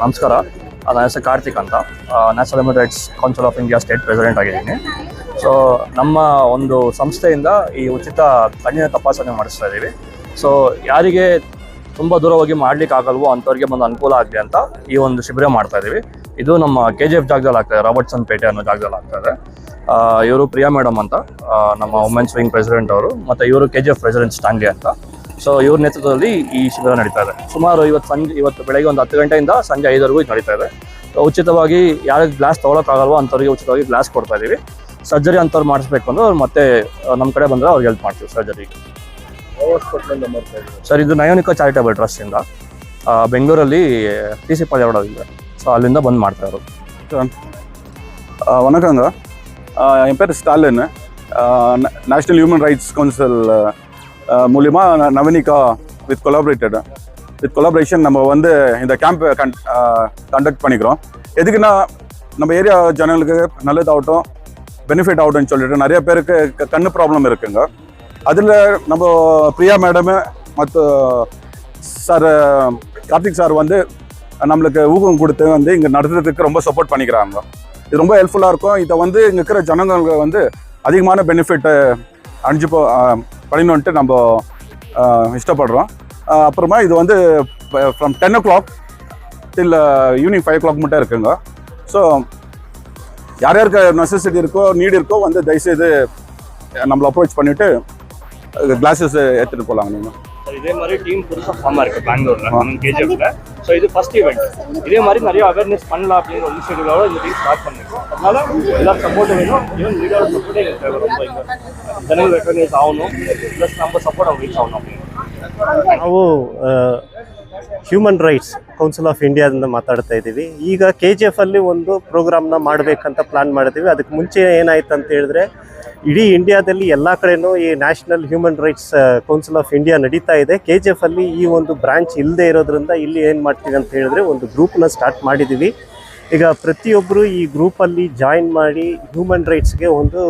ನಮಸ್ಕಾರ, ನನ್ನ ಹೆಸರು ಕಾರ್ತಿಕ್ ಅಂತ. National human rights council of India state president ಆಗಿದ್ದೀನಿ. ಸೊ ನಮ್ಮ ಒಂದು ಸಂಸ್ಥೆಯಿಂದ ಈ ಉಚಿತ ಕಣ್ಣಿನ ತಪಾಸಣೆ ಮಾಡಿಸ್ತಾ ಇದ್ದೀವಿ. ಸೊ ಯಾರಿಗೆ ತುಂಬ ದೂರ ಹೋಗಿ ಮಾಡ್ಲಿಕ್ಕೆ ಆಗಲ್ವೋ ಅಂಥವ್ರಿಗೆ ಒಂದು ಅನುಕೂಲ ಆಗಲಿ ಅಂತ ಈ ಒಂದು ಶಿಬಿರ ಮಾಡ್ತಾ ಇದ್ದೀವಿ. ಇದು ನಮ್ಮ KGF ಜಾಗದಲ್ಲಿ ಆಗ್ತಾಯಿದೆ, ರಾಬರ್ಟ್ಸನ್ ಪೇಟೆ ಅನ್ನೋ ಜಾಗದಲ್ಲಿ ಆಗ್ತಾಯಿದೆ. ಇವರು ಪ್ರಿಯಾ ಮೇಡಮ್ ಅಂತ, ನಮ್ಮ ವುಮೆನ್ಸ್ ವಿಂಗ್ ಪ್ರೆಸಿಡೆಂಟ್ ಅವರು, ಮತ್ತು ಇವರು KGF ಪ್ರೆಸಿಡೆಂಟ್ ಸ್ಟಾನ್ಲಿ ಅಂತ. ಸೊ ಇವ್ರ ನೇತೃತ್ವದಲ್ಲಿ ಈ ಶಿಬಿರ ನಡೀತಾ ಇದೆ. ಸುಮಾರು ಇವತ್ತು ಬೆಳಗ್ಗೆ ಒಂದು 10 ಗಂಟೆಯಿಂದ ಸಂಜೆ 5ವರೆಗೂ ಇದು ನಡೀತಾ ಇದೆ. ಉಚಿತವಾಗಿ ಯಾರಿಗೆ ಗ್ಲಾಸ್ ತೊಗೊಳಕ್ಕಾಗಲ್ವೋ ಅಂಥವ್ರಿಗೆ ಉಚಿತವಾಗಿ ಗ್ಲಾಸ್ ಕೊಡ್ತಾ ಇದ್ದೀವಿ. ಸರ್ಜರಿ ಅಂಥವ್ರು ಮಾಡಿಸ್ಬೇಕು ಅಂದ್ರೆ ಅವ್ರು ಮತ್ತೆ ನಮ್ಮ ಕಡೆ ಬಂದರೆ ಅವ್ರಿಗೆ ಹೆಲ್ಪ್ ಮಾಡ್ತೀವಿ ಸರ್ಜರಿಗೆ. ಸರ್, ಇದು ನಯೋನಿಕಾ ಚಾರಿಟೇಬಲ್ ಟ್ರಸ್ಟಿಂದ ಬೆಂಗಳೂರಲ್ಲಿ TC ಪಾಳ್ಯ ರೋಡಲ್ಲಿದೆ. ಸೊ ಅಲ್ಲಿಂದ ಬಂದು ಮಾಡ್ತಾ ಇರೋದು. வணக்கங்க. என் பேர் Stalin. National human rights council மூலிமா நவனிகா வித் கொலாபரேஷன் நம்ம வந்து இந்த கேம்ப் கண்டக்ட் பண்ணிக்கிறோம். எதுக்குன்னா நம்ம ஏரியா ஜனங்களுக்கு நல்லதாகட்டும், பெனிஃபிட் ஆகட்டும்னு சொல்லிட்டு நிறைய பேருக்கு கண்ணு ப்ராப்ளம் இருக்குங்க. அதில் நம்ம பிரியா மேடமு மற்ற சார் கார்த்திக் சார் வந்து நம்மளுக்கு ஊக்கம் கொடுத்து வந்து இங்கே நடத்துறதுக்கு ரொம்ப சப்போர்ட் பண்ணிக்கிறாங்க. இது ரொம்ப ஹெல்ப்ஃபுல்லாக இருக்கும். இதை வந்து இங்கே இருக்கிற ஜனங்களுக்கு வந்து அதிகமான பெனிஃபிட்டு பண்ணிடணுன்ட்டு நம்ம இஷ்டப்படுறோம். அப்புறமா இது வந்து from 10 o'clock till evening 5 o'clock மட்டும் இருக்குங்க. ஸோ யார் யாருக்கு நெசசிட்டி இருக்கோ, நீடு இருக்கோ வந்து தயவுசெய்து நம்மளை அப்ரோச் பண்ணிவிட்டு கிளாஸஸ் எடுத்துகிட்டு போகலாங்க. நீங்கள் இதே மாதிரி டீம் புதுசாக ஃபார்ம் ஆயிருக்கு பெங்களூர்ல, KGFல. ஸோ இது ஃபர்ஸ்ட் ஈவெண்ட். இதே மாதிரி நிறைய அவேர்னஸ் பண்ணலாம் அப்படிங்கிற ஒரு இனிஷியேட்டிவோட இந்த டீம் ஸ்டார்ட் பண்ணிருக்கோம். அதனால எல்லாரும் சப்போர்ட் வேணும். ஈவன் லீடரோட சப்போர்ட் எங்களுக்கு தேவை ரொம்ப. ஜனங்கள் ரெக்கக்னைஸ் ஆகணும், ப்ளஸ் நம்ம சப்போர்ட் அவங்க ரீச் ஆகணும் அப்படின்னு ನಾವು ಹ್ಯೂಮನ್ ರೈಟ್ಸ್ ಕೌನ್ಸಿಲ್ ಆಫ್ ಇಂಡಿಯಾದಿಂದ ಮಾತಾಡ್ತಾ ಇದ್ದೀವಿ. ಈಗ KGF ಅಲ್ಲಿ ಒಂದು ಪ್ರೋಗ್ರಾಮ್ನ ಮಾಡಬೇಕಂತ ಪ್ಲಾನ್ ಮಾಡಿದ್ದೀವಿ. ಅದಕ್ಕೆ ಮುಂಚೆ ಏನಾಯ್ತು ಅಂತ ಹೇಳಿದ್ರೆ, ಇಡೀ ಇಂಡಿಯಾದಲ್ಲಿ ಎಲ್ಲ ಕಡೆನೂ ಈ national human rights council of India ನಡೀತಾ ಇದೆ. KGF ಅಲ್ಲಿ ಈ ಒಂದು ಬ್ರಾಂಚ್ ಇಲ್ಲದೆ ಇರೋದ್ರಿಂದ ಇಲ್ಲಿ ಏನು ಮಾಡ್ತೀವಿ ಅಂತ ಹೇಳಿದ್ರೆ ಒಂದು ಗ್ರೂಪ್ನ ಸ್ಟಾರ್ಟ್ ಮಾಡಿದ್ದೀವಿ. ಈಗ ಪ್ರತಿಯೊಬ್ಬರು ಈ ಗ್ರೂಪಲ್ಲಿ ಜಾಯಿನ್ ಮಾಡಿ ಹ್ಯೂಮನ್ ರೈಟ್ಸ್ಗೆ ಒಂದು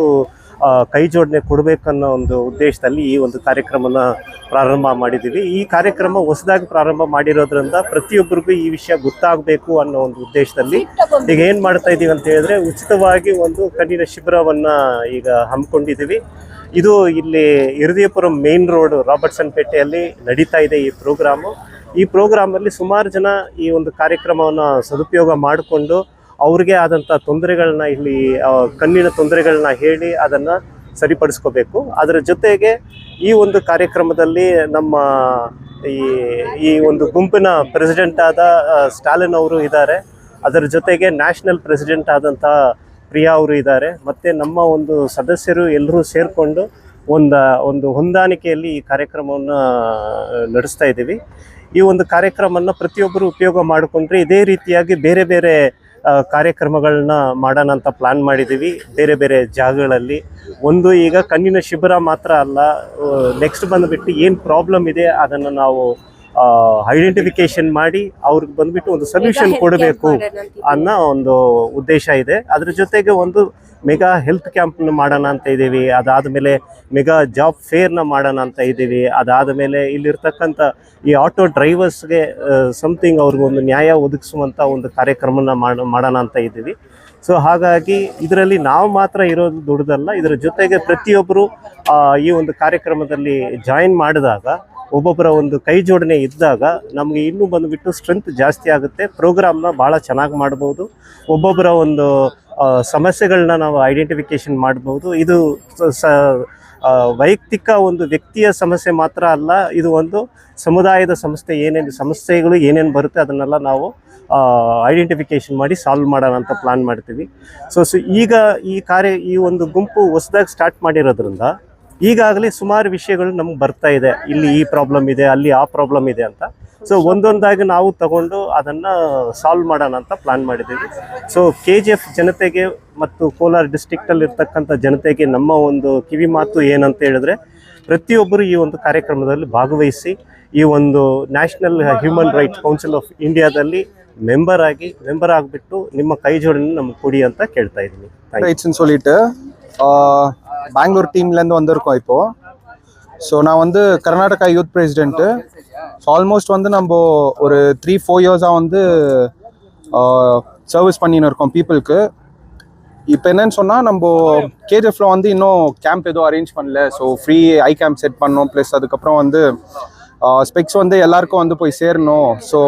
ಕೈ ಜೋಡಣೆ ಕೊಡಬೇಕನ್ನೋ ಒಂದು ಉದ್ದೇಶದಲ್ಲಿ ಈ ಒಂದು ಕಾರ್ಯಕ್ರಮನ ಪ್ರಾರಂಭ ಮಾಡಿದ್ದೀವಿ. ಈ ಕಾರ್ಯಕ್ರಮ ಹೊಸದಾಗಿ ಪ್ರಾರಂಭ ಮಾಡಿರೋದ್ರಿಂದ ಪ್ರತಿಯೊಬ್ಬರಿಗೂ ಈ ವಿಷಯ ಗೊತ್ತಾಗಬೇಕು ಅನ್ನೋ ಒಂದು ಉದ್ದೇಶದಲ್ಲಿ ಈಗ ಏನು ಮಾಡ್ತಾ ಇದ್ದೀವಿ ಅಂತ ಹೇಳಿದ್ರೆ, ಉಚಿತವಾಗಿ ಒಂದು ಕಣ್ಣಿನ ಶಿಬಿರವನ್ನು ಈಗ ಹಮ್ಮಿಕೊಂಡಿದ್ದೀವಿ. ಇದು ಇಲ್ಲಿ ಹೃದಯಪುರಂ ಮೇನ್ ರೋಡ್ ರಾಬರ್ಟ್ಸನ್ ಪೇಟೆಯಲ್ಲಿ ನಡೀತಾ ಇದೆ ಈ ಪ್ರೋಗ್ರಾಮು. ಈ ಪ್ರೋಗ್ರಾಮಲ್ಲಿ ಸುಮಾರು ಜನ ಈ ಒಂದು ಕಾರ್ಯಕ್ರಮವನ್ನು ಸದುಪಯೋಗ ಮಾಡಿಕೊಂಡು ಅವ್ರಿಗೆ ಆದಂಥ ತೊಂದರೆಗಳನ್ನ, ಇಲ್ಲಿ ಕಣ್ಣಿನ ತೊಂದರೆಗಳನ್ನ ಹೇಳಿ ಅದನ್ನು ಸರಿಪಡಿಸ್ಕೋಬೇಕು. ಅದರ ಜೊತೆಗೆ ಈ ಒಂದು ಕಾರ್ಯಕ್ರಮದಲ್ಲಿ ನಮ್ಮ ಈ ಒಂದು ಗುಂಪಿನ ಪ್ರೆಸಿಡೆಂಟ್ ಆದ ಸ್ಟಾಲಿನ್ ಅವರು ಇದ್ದಾರೆ. ಅದರ ಜೊತೆಗೆ ನ್ಯಾಷನಲ್ ಪ್ರೆಸಿಡೆಂಟ್ ಆದಂಥ ಪ್ರಿಯಾ ಅವರು ಇದ್ದಾರೆ. ಮತ್ತು ನಮ್ಮ ಒಂದು ಸದಸ್ಯರು ಎಲ್ಲರೂ ಸೇರಿಕೊಂಡು ಒಂದು ಹೊಂದಾಣಿಕೆಯಲ್ಲಿ ಈ ಕಾರ್ಯಕ್ರಮವನ್ನು ನಡೆಸ್ತಾ ಇದ್ದೀವಿ. ಈ ಒಂದು ಕಾರ್ಯಕ್ರಮವನ್ನು ಪ್ರತಿಯೊಬ್ಬರು ಉಪಯೋಗ ಮಾಡಿಕೊಂಡ್ರೆ ಇದೇ ರೀತಿಯಾಗಿ ಬೇರೆ ಬೇರೆ ಕಾರ್ಯಕ್ರಮಗಳನ್ನ ಮಾಡೋಣ ಅಂತ ಪ್ಲಾನ್ ಮಾಡಿದ್ದೀವಿ ಬೇರೆ ಬೇರೆ ಜಾಗಗಳಲ್ಲಿ. ಒಂದು ಈಗ ಕಣ್ಣಿನ ಶಿಬಿರ ಮಾತ್ರ ಅಲ್ಲ, ನೆಕ್ಸ್ಟ್ ಬಂದುಬಿಟ್ಟು ಏನು ಪ್ರಾಬ್ಲಮ್ ಇದೆ ಅದನ್ನು ನಾವು ಐಡೆಂಟಿಫಿಕೇಶನ್ ಮಾಡಿ ಅವ್ರಿಗೆ ಬಂದುಬಿಟ್ಟು ಒಂದು ಸೊಲ್ಯೂಷನ್ ಕೊಡಬೇಕು ಅನ್ನೋ ಒಂದು ಉದ್ದೇಶ ಇದೆ. ಅದ್ರ ಜೊತೆಗೆ ಒಂದು ಮೆಗಾ ಹೆಲ್ತ್ ಕ್ಯಾಂಪ್ನ ಮಾಡೋಣ ಅಂತ ಇದ್ದೀವಿ. ಅದಾದಮೇಲೆ ಮೆಗಾ ಜಾಬ್ ಫೇರ್ನ ಮಾಡೋಣ ಅಂತ ಇದ್ದೀವಿ. ಅದಾದಮೇಲೆ ಇಲ್ಲಿರ್ತಕ್ಕಂಥ ಈ ಆಟೋ ಡ್ರೈವರ್ಸ್ಗೆ ಸಮಥಿಂಗ್ ಅವ್ರಿಗೊಂದು ನ್ಯಾಯ ಒದಗಿಸುವಂಥ ಒಂದು ಕಾರ್ಯಕ್ರಮನ ಮಾಡೋಣ ಅಂತ ಇದ್ದೀವಿ. ಸೊ ಹಾಗಾಗಿ ಇದರಲ್ಲಿ ನಾವು ಮಾತ್ರ ಇರೋದು ದೊಡ್ಡದಲ್ಲ, ಇದರ ಜೊತೆಗೆ ಪ್ರತಿಯೊಬ್ಬರು ಈ ಒಂದು ಕಾರ್ಯಕ್ರಮದಲ್ಲಿ ಜಾಯಿನ್ ಮಾಡಿದಾಗ, ಒಬ್ಬೊಬ್ಬರ ಒಂದು ಕೈ ಜೋಡಣೆ ಇದ್ದಾಗ ನಮಗೆ ಇನ್ನೂ ಬಂದುಬಿಟ್ಟು ಸ್ಟ್ರೆಂತ್ ಜಾಸ್ತಿ ಆಗುತ್ತೆ. ಪ್ರೋಗ್ರಾಮ್ನ ಭಾಳ ಚೆನ್ನಾಗಿ ಮಾಡ್ಬೋದು. ಒಬ್ಬೊಬ್ಬರ ಒಂದು ಸಮಸ್ಯೆಗಳನ್ನ ನಾವು ಐಡೆಂಟಿಫಿಕೇಶನ್ ಮಾಡ್ಬೋದು. ಇದು ವೈಯಕ್ತಿಕ ಒಂದು ವ್ಯಕ್ತಿಯ ಸಮಸ್ಯೆ ಮಾತ್ರ ಅಲ್ಲ, ಇದು ಒಂದು ಸಮುದಾಯದ ಸಮಸ್ಯೆಗಳು ಏನೇನು ಬರುತ್ತೆ ಅದನ್ನೆಲ್ಲ ನಾವು ಐಡೆಂಟಿಫಿಕೇಶನ್ ಮಾಡಿ ಸಾಲ್ವ್ ಮಾಡೋಣ ಅಂತ ಪ್ಲಾನ್ ಮಾಡ್ತೀವಿ. ಸೊ ಈಗ ಈ ಒಂದು ಗುಂಪು ಹೊಸದಾಗಿ ಸ್ಟಾರ್ಟ್ ಮಾಡಿರೋದ್ರಿಂದ ಈಗಾಗಲೇ ಸುಮಾರು ವಿಷಯಗಳು ನಮ್ಗೆ ಬರ್ತಾ ಇದೆ. ಇಲ್ಲಿ ಈ ಪ್ರಾಬ್ಲಮ್ ಇದೆ, ಅಲ್ಲಿ ಆ ಪ್ರಾಬ್ಲಮ್ ಇದೆ ಅಂತ. ಸೊ ಒಂದೊಂದಾಗಿ ನಾವು ತಗೊಂಡು ಅದನ್ನು ಸಾಲ್ವ್ ಮಾಡೋಣ ಅಂತ ಪ್ಲಾನ್ ಮಾಡಿದ್ದೀವಿ. ಸೊ KGF ಜನತೆಗೆ ಮತ್ತು ಕೋಲಾರ ಡಿಸ್ಟ್ರಿಕ್ಟಲ್ಲಿ ಇರ್ತಕ್ಕಂಥ ಜನತೆಗೆ ನಮ್ಮ ಒಂದು ಕಿವಿ ಮಾತು ಏನಂತ ಹೇಳಿದ್ರೆ, ಪ್ರತಿಯೊಬ್ಬರು ಈ ಒಂದು ಕಾರ್ಯಕ್ರಮದಲ್ಲಿ ಭಾಗವಹಿಸಿ ಈ ಒಂದು national human rights council of ಇಂಡಿಯಾದಲ್ಲಿ ಮೆಂಬರ್ ಆಗಿಬಿಟ್ಟು ನಿಮ್ಮ ಕೈ ಜೋಡಣೆ ನಮ್ಗೆ ಕೊಡಿ ಅಂತ ಕೇಳ್ತಾ ಇದ್ದೀನಿ. ரைட்ஸ்னு சொல்லிட்டு பெங்களூர் டீம்லேருந்து வந்திருக்கோம் இப்போது. ஸோ நான் வந்து Karnataka youth president. So almost வந்து நம்ம ஒரு 3-4 இயர்ஸாக வந்து சர்வீஸ் பண்ணின்னு இருக்கோம் பீப்புளுக்கு. இப்போ என்னன்னு சொன்னால், நம்ம KGFல வந்து இன்னும் கேம்ப் எதுவும் அரேஞ்ச் பண்ணல. ஸோ ஃப்ரீ ஐ கேம்ப் செட் பண்ணோம். ப்ளஸ் அதுக்கப்புறம் வந்து ஸ்பெக்ஸ் வந்து எல்லாருக்கும் வந்து போய் சேரணும். ஸோ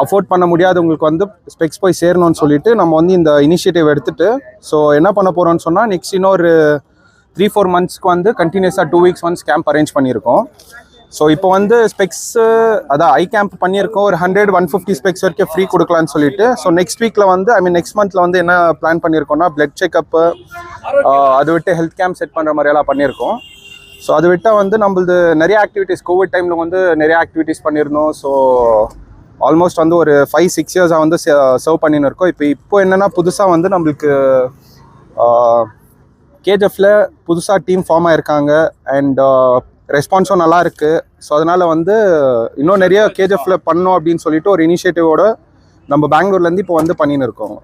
அஃபோர்ட் பண்ண முடியாதவங்களுக்கு வந்து ஸ்பெக்ஸ் போய் சேரணும்னு சொல்லிட்டு நம்ம வந்து இந்த இனிஷியேட்டிவ் எடுத்துகிட்டு, ஸோ என்ன பண்ண போகிறோம்னு சொன்னால், நெக்ஸ்ட் இன்னொரு 3-4 மந்த்ஸ்க்கு வந்து கண்டினியூஸாக 2 வீக்ஸ் ஒன்ஸ் கேம்ப் அரேஞ்ச் பண்ணியிருக்கோம். ஸோ இப்போ வந்து ஸ்பெக்ஸு அதான் ஐ கேம்ப் பண்ணியிருக்கோம். ஒரு 100-150 ஸ்பெக்ஸ் வரைக்கும் ஃப்ரீ கொடுக்கலான்னு சொல்லிட்டு. ஸோ நெக்ஸ்ட் வீக்கில் வந்து நெக்ஸ்ட் மந்தில் வந்து என்ன பிளான் பண்ணியிருக்கோம்னா, பிளட் செக்கப்பு, அதை விட்டு ஹெல்த் கேம்ப் செட் பண்ணுற மாதிரியெல்லாம் பண்ணியிருக்கோம். ஸோ அது விட்டால் வந்து நம்மளது நிறைய ஆக்டிவிட்டீஸ், கோவிட் டைமில் வந்து நிறைய ஆக்டிவிட்டீஸ் பண்ணியிருந்தோம். ஸோ ஆல்மோஸ்ட் வந்து ஒரு 5-6 இயர்ஸாக வந்து சர்வ் பண்ணின்னு இருக்கோம். இப்போ என்னென்னா, புதுசாக வந்து நம்மளுக்கு KGFல புதுசாக டீம் ஃபார்ம் ஆகிருக்காங்க. அண்ட் ரெஸ்பான்ஸும் நல்லா இருக்குது. ஸோ அதனால் வந்து இன்னும் நிறைய KGFல பண்ணோம் அப்படின்னு சொல்லிட்டு ஒரு இனிஷியேட்டிவோட நம்ம பெங்களூர்லேருந்து இப்போ வந்து பண்ணின்னு இருக்கோங்க.